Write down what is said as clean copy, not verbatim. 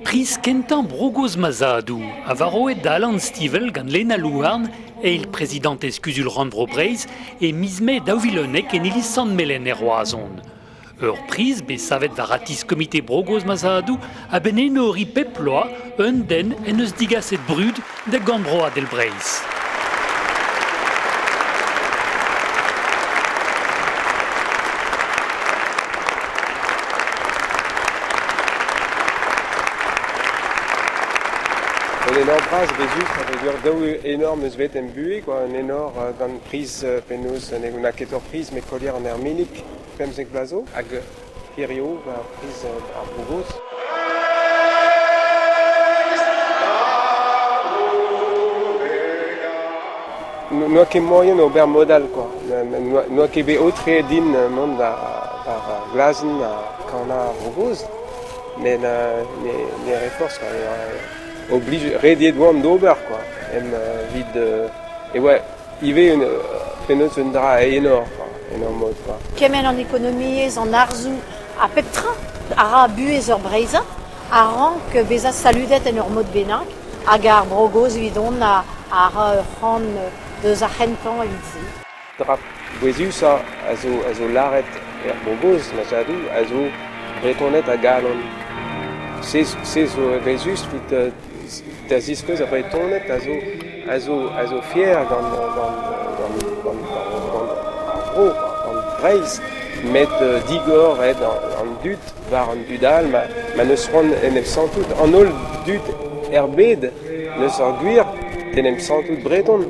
Pris kentan brogoz mazadou, a varoet d'Alan Stivel gant Lena Louarn, eil président eskusul Randbro Breiz, e mizme daouvilonek en ili sant melen roazon. Ur priz be savet varatis komite brogoz mazadou, a ben enori peploa, un den en eus digaset brud da gambroa del Breiz. Un énorme bras, Jésus, ça veut dire deux énormes vet en bué, quoi, un énorme grande prise penos, on a quatre prises, mais collier en herménique, comme c'est blazo, ag Hirio, prise à Bougos. Nous qui moyen au ber modal, quoi. Nous qui be autre din monde par glazen quand on a Bougos, mais les réforces, quoi. Oblige redier douan d'ober quoi vide et ouais il y une penos un drap énorme mode quoi kemen en économie en arzou à peptrin ara buez ur breiza a rank beza saludet en ur mode benak agar brogoz vidon a ara ran deus a c'hentan a vidzi drap boezus azo laret brogoz na jadou azo retournet a galon c'est boezus vite das iskeus a bretonet azo fier dans Breiz met digor et en dut var an dudal ma neus ron en em santout an ol dut erbed neus ar gwir den em santout breton.